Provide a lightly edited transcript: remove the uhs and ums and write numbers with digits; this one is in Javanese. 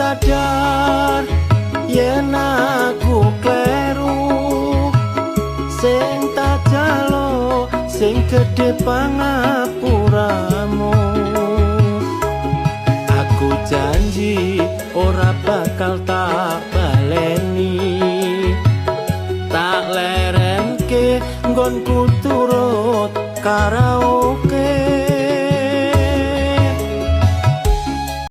sadar yen aku kleru sing tak jalo sing gedhe pangapuramu. Aku janji ora bakal tak baleni, tak lerenke nggonku turut karo